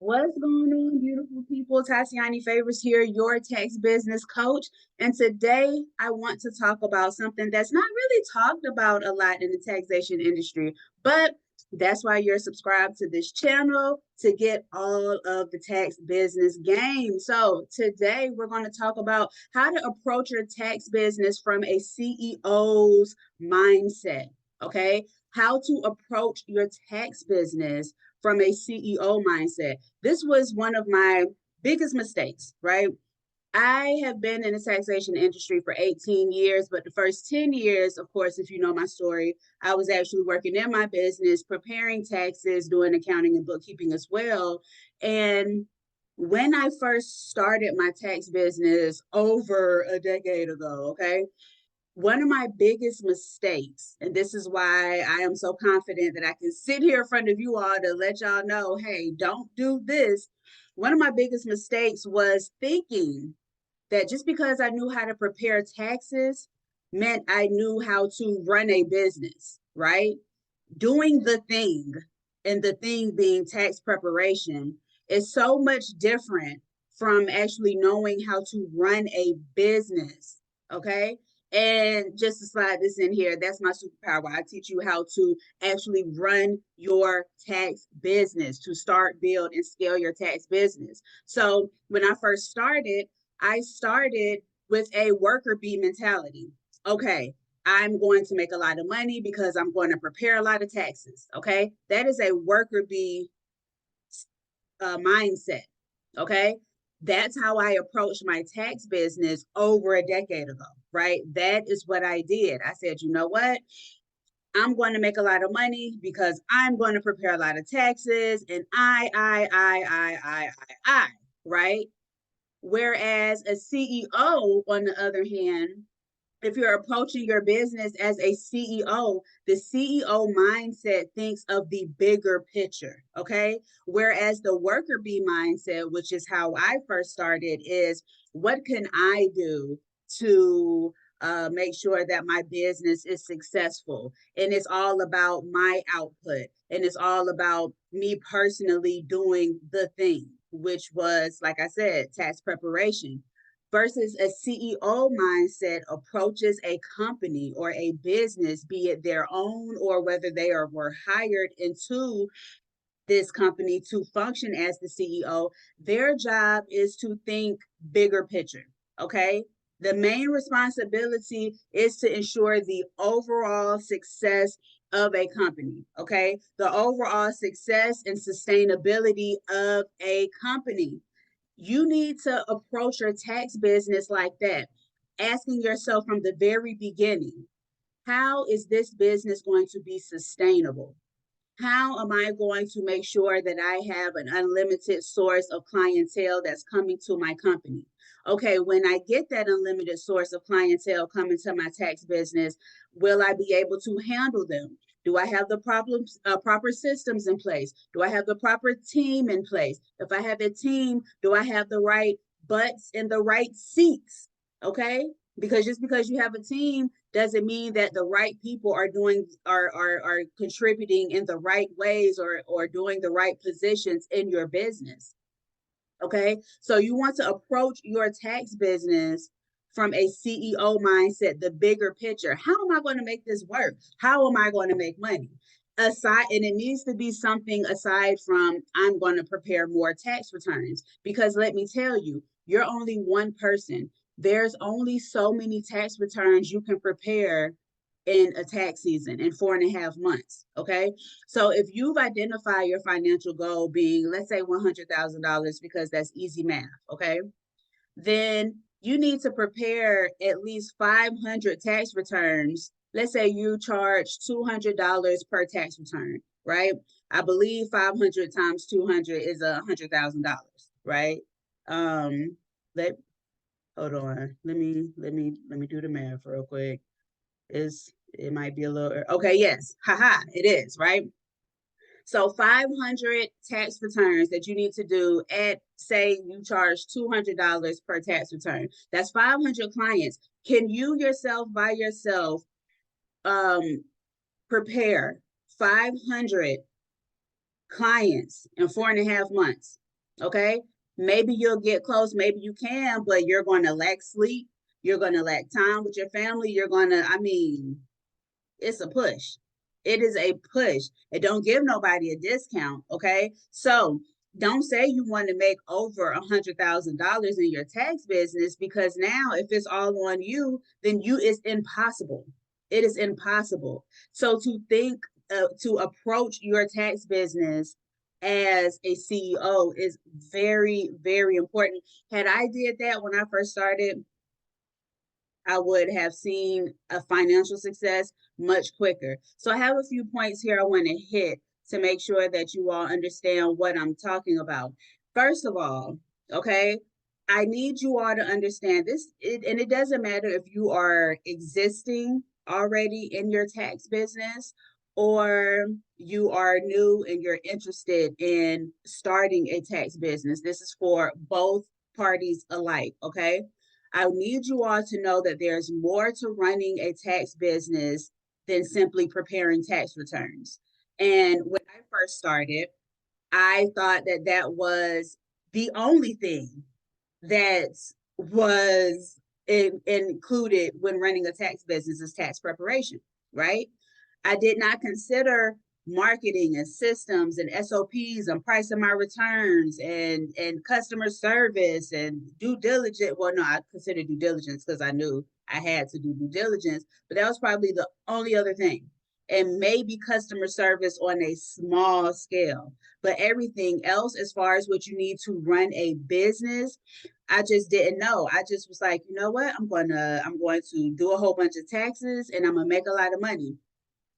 What's going on, beautiful people? Tatiani Favors here, your tax business coach. And today I want to talk about something that's not really talked about a lot in the taxation industry, but that's why you're subscribed to this channel to get all of the tax business game. So today we're going to talk about how to approach your tax business from a CEO's mindset. Okay. How to approach your tax business from a CEO mindset. This was one of my biggest mistakes, right? I have been in the taxation industry for 18 years, but the first 10 years, of course, if you know my story, I was actually working in my business, preparing taxes, doing accounting and bookkeeping as well. And when I first started my tax business over a decade ago, okay, one of my biggest mistakes, and this is why I am so confident that I can sit here in front of you all to let y'all know, hey, don't do this. One of my biggest mistakes was thinking that just because I knew how to prepare taxes meant I knew how to run a business, right? Doing the thing, and the thing being tax preparation, is so much different from actually knowing how to run a business. Okay. And just to slide this in here, that's my superpower. I teach you how to actually run your tax business, to start, build, and scale your tax business. So when I first started, I started with a worker bee mentality. Okay, I'm going to make a lot of money because I'm going to prepare a lot of taxes. Okay. That is a worker bee mindset. Okay. That's how I approached my tax business over a decade ago. Right. That is what I did. I said, you know what? I'm going to make a lot of money because I'm going to prepare a lot of taxes and I, right? Whereas a CEO, on the other hand, if you're approaching your business as a CEO, the CEO mindset thinks of the bigger picture, okay? Whereas the worker bee mindset, which is how I first started, is what can I do to make sure that my business is successful? And it's all about my output, and it's all about me personally doing the thing, which was, like I said, tax preparation versus a CEO mindset approaches a company or a business, be it their own or whether were hired into this company to function as the CEO. Their job is to think bigger picture. Okay. The main responsibility is to ensure the overall success of a company. Okay. The overall success and sustainability of a company. You need to approach your tax business like that, asking yourself from the very beginning, how is this business going to be sustainable? How am I going to make sure that I have an unlimited source of clientele that's coming to my company? Okay, when I get that unlimited source of clientele coming to my tax business, will I be able to handle them? Do I have the proper systems in place? Do I have the proper team in place? If I have a team, do I have the right butts in the right seats? Okay, because just because you have a team doesn't mean that the right people are doing are contributing in the right ways or doing the right positions in your business. Okay. So you want to approach your tax business from a CEO mindset, the bigger picture. How am I going to make this work? How am I going to make money? Aside, and it needs to be something aside from I'm going to prepare more tax returns, because let me tell you, you're only one person. There's only so many tax returns you can prepare in a tax season in 4.5 months. Okay. So if you've identified your financial goal being, let's say, $100,000, because that's easy math. Okay. Then you need to prepare at least 500 tax returns. Let's say you charge $200 per tax return, right? I believe 500 times 200 is $100,000, right? Um, let hold on. Let me do the math real quick. It might be a little okay, yes. Haha, it is, right? So 500 tax returns that you need to do at, say you charge $200 per tax return. That's 500 clients. Can you yourself by yourself um prepare 500 clients in 4.5 months? Okay. Maybe you'll get close, maybe you can, but you're going to lack sleep. You're going to lack time with your family. You're going to, I mean, it's a push. It is a push. And don't give nobody a discount. Okay. So don't say you want to make over $100,000 in your tax business, because now if it's all on you, then you it's impossible. It is impossible. So to think to approach your tax business as a CEO is very, very important. Had I did that when I first started, I would have seen a financial success much quicker. So I have a few points here I want to hit to make sure that you all understand what I'm talking about. First of all, okay, I need you all to understand this, and it doesn't matter if you are existing already in your tax business or you are new and you're interested in starting a tax business. This is for both parties alike, okay? I need you all to know that there's more to running a tax business than simply preparing tax returns. And when I first started, I thought that that was the only thing that was included when running a tax business is tax preparation, right? I did not consider marketing and systems and SOPs and pricing my returns and customer service and due diligence. Well, no, I considered due diligence because I knew I had to do due diligence, but that was probably the only other thing. And maybe customer service on a small scale. But everything else, as far as what you need to run a business, I just didn't know. I just was like, you know what? I'm going to do a whole bunch of taxes and I'm gonna make a lot of money.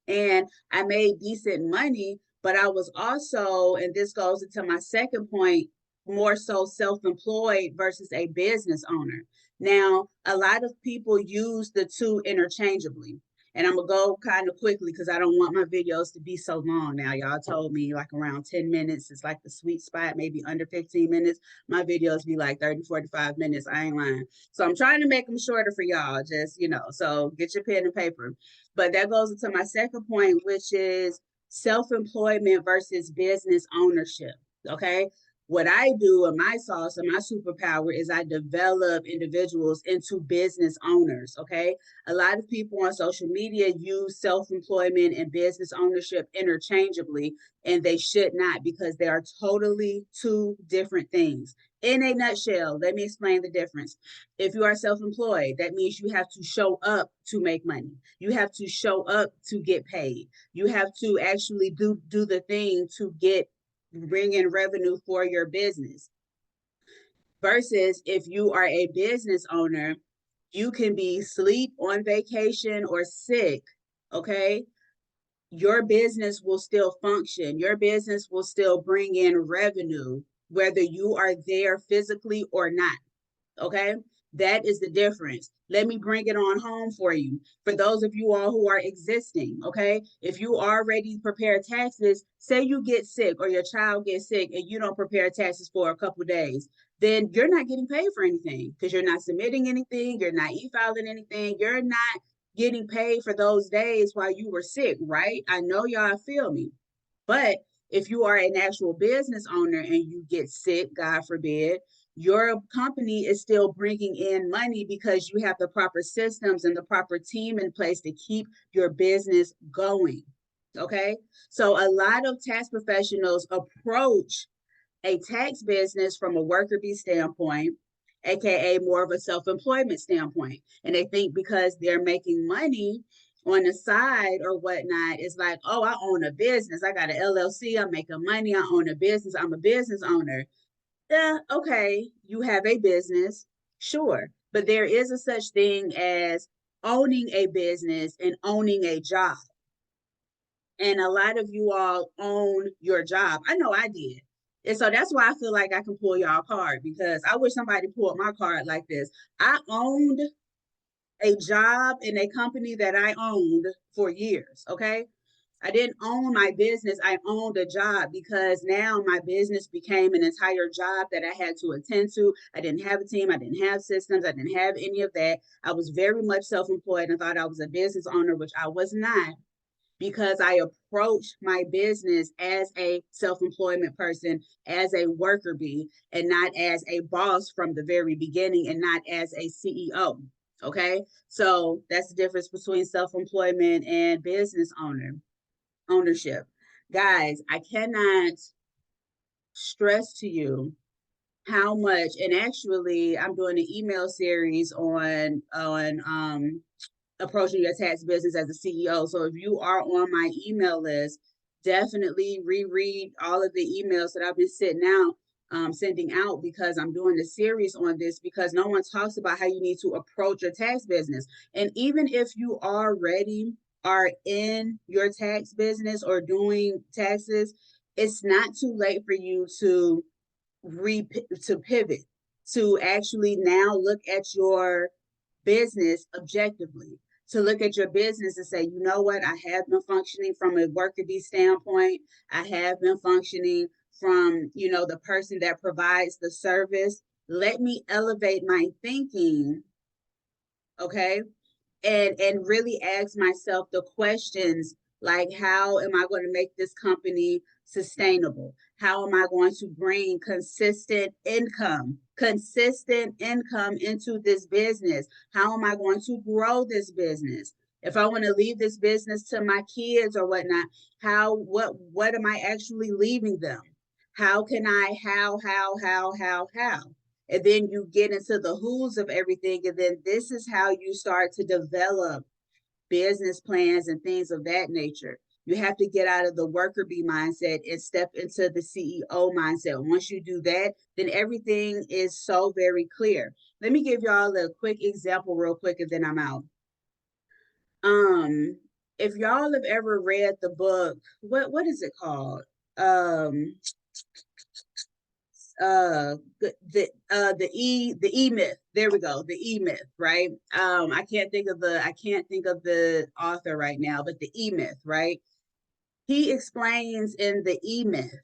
And I made decent money, but I was also, and this goes into my second point, more so self-employed versus a business owner. Now, a lot of people use the two interchangeably. And I'm gonna go kind of quickly because I don't want my videos to be so long. Now, y'all told me like around 10 minutes is like the sweet spot, maybe under 15 minutes. My videos be like 30, 45 minutes. I ain't lying. So I'm trying to make them shorter for y'all, just, so get your pen and paper. But that goes into my second point, which is self-employment versus business ownership. Okay. What I do in my sauce and my superpower is I develop individuals into business owners. Okay. A lot of people on social media use self-employment and business ownership interchangeably, and they should not, because they are totally two different things. In a nutshell, let me explain the difference. If you are self-employed, that means you have to show up to make money. You have to show up to get paid. You have to actually do the thing to get bring in revenue for your business. Versus if you are a business owner, you can be sleep on vacation or sick, okay? Your business will still function. Your business will still bring in revenue, whether you are there physically or not. Okay. That is the difference. Let me bring it on home for you. For those of you all who are existing, okay, if you already prepare taxes, say you get sick or your child gets sick and you don't prepare taxes for a couple of days, then you're not getting paid for anything because you're not submitting anything, you're not e-filing anything, you're not getting paid for those days while you were sick, right? I know y'all feel me. But if you are an actual business owner and you get sick, God forbid, your company is still bringing in money because you have the proper systems and the proper team in place to keep your business going. Okay. So a lot of tax professionals approach a tax business from a worker bee standpoint, aka more of a self-employment standpoint. And they think because they're making money on the side or whatnot, it's like, oh, I own a business. I got an LLC. I'm making money. I own a business. I'm a business owner. Yeah, okay, you have a business, sure. But there is a such thing as owning a business and owning a job. And a lot of you all own your job. I know I did. And so that's why I feel like I can pull y'all card, because I wish somebody pulled my card like this. I owned a job in a company that I owned for years. Okay. I didn't own my business. I owned a job because now my business became an entire job that I had to attend to. I didn't have a team. I didn't have systems. I didn't have any of that. I was very much self employed and thought I was a business owner, which I was not. because I approach my business as a self-employment person, as a worker bee, and not as a boss from the very beginning, and not as a CEO. Okay. So that's the difference between self-employment and business ownership. Guys, I cannot stress to you how much, and actually I'm doing an email series on approaching your tax business as a CEO. So if you are on my email list, definitely reread all of the emails that I've been sending out, because I'm doing a series on this, because no one talks about how you need to approach your tax business. And even if you already are in your tax business or doing taxes, it's not too late for you to pivot, to actually now look at your business objectively, to look at your business and say, you know what, I have been functioning from a worker bee standpoint. I have been functioning from, the person that provides the service. Let me elevate my thinking, okay? And really ask myself the questions like, how am I going to make this company sustainable? How am I going to bring consistent income into this business? How am I going to grow this business? If I want to leave this business to my kids or whatnot, what am I actually leaving them? How can I, how? And then you get into the who's of everything, and then this is how you start to develop business plans and things of that nature. You have to get out of the worker bee mindset and step into the CEO mindset. Once you do that, then everything is so very clear. Let me give y'all a quick example real quick, and then I'm out. um if y'all have ever read the book, what is it called? um the myth, there we go, the myth, right? I can't think of the author right now, but the myth, right? He explains in the myth,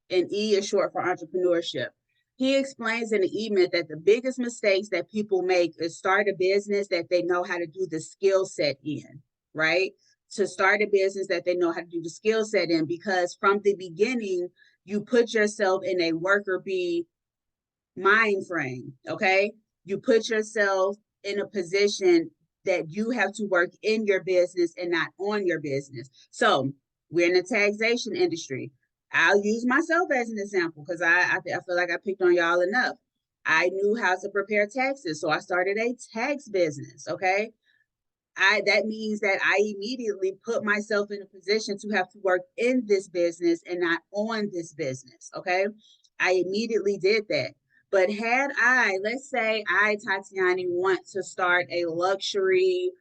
and E is short for entrepreneurship. He explains in the myth that the biggest mistakes that people make is start a business that they know how to do the skill set in, right? To start a business that they know how to do the skill set in, because from the beginning, you put yourself in a worker bee mind frame. Okay. You put yourself in a position that you have to work in your business and not on your business. So we're in the taxation industry. I'll use myself as an example, because I feel like I picked on y'all enough. I knew how to prepare taxes, so I started a tax business. Okay. That means that I immediately put myself in a position to have to work in this business and not on this business. Okay. I immediately did that. But had let's say Tatiani, want to start a luxury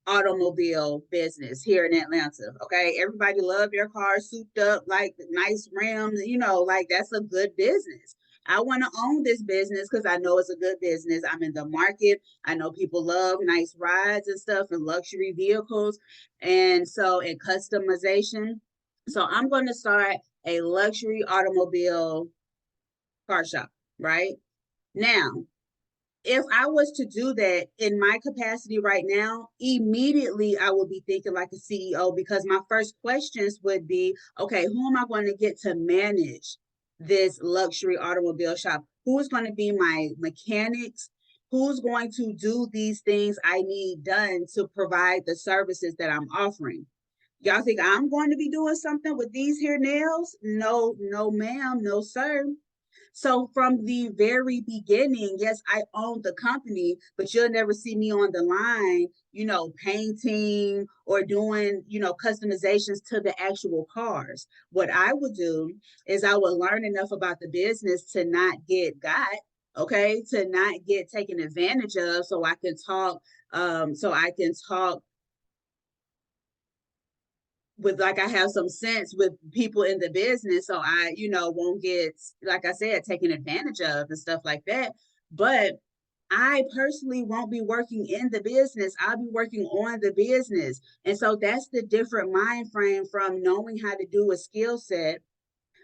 automobile business here in Atlanta. Okay. Everybody love your car souped up, like nice rims, like that's a good business. I want to own this business because I know it's a good business. I'm in the market. I know people love nice rides and stuff and luxury vehicles. And so, and customization. So I'm going to start a luxury automobile car shop, right? Now, if I was to do that in my capacity right now, immediately I would be thinking like a CEO, because my first questions would be, okay, who am I going to get to manage this luxury automobile shop? Who's going to be my mechanics? Who's going to do these things I need done to provide the services that I'm offering? Y'all think I'm going to be doing something with these here nails? No, no, ma'am, no, sir. So from the very beginning, yes, I own the company, but you'll never see me on the line, painting or doing, customizations to the actual cars. What I would do is I would learn enough about the business to not get got, okay, to not get taken advantage of, so I can talk with, like, I have some sense with people in the business, so I, won't get, like I said, taken advantage of and stuff like that. But I personally won't be working in the business. I'll be working on the business. And so that's the different mind frame from knowing how to do a skill set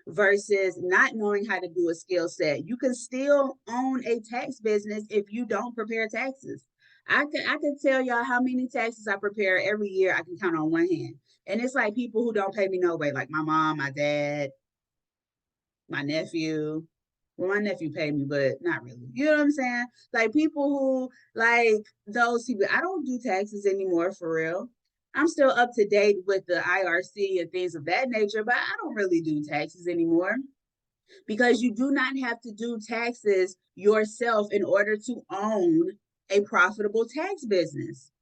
versus not knowing how to do a skill set. You can still own a tax business if you don't prepare taxes. I can tell y'all how many taxes I prepare every year. I can count on one hand. And it's like people who don't pay me no way, like my mom, my dad, my nephew. Well, my nephew paid me, but not really. You know what I'm saying? Like people who like those people. I don't do taxes anymore for real. I'm still up to date with the IRC and things of that nature, but I don't really do taxes anymore because you do not have to do taxes yourself in order to own a profitable tax business.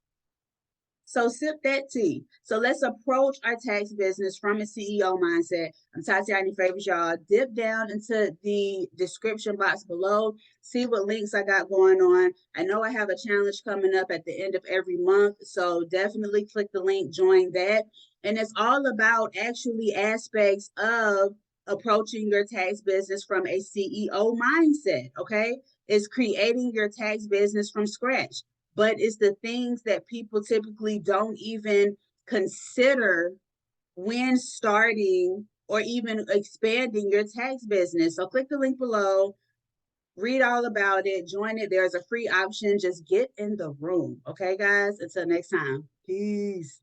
So sip that tea. So let's approach our tax business from a CEO mindset. I'm Tatiana Favors, y'all. Dip down into the description box below. See what links I got going on. I know I have a challenge coming up at the end of every month. So definitely click the link, join that. And it's all about actually aspects of approaching your tax business from a CEO mindset. Okay. It's creating your tax business from scratch, but it's the things that people typically don't even consider when starting or even expanding your tax business. So click the link below, read all about it, join it. There's a free option. Just get in the room. Okay, guys? Until next time. Peace.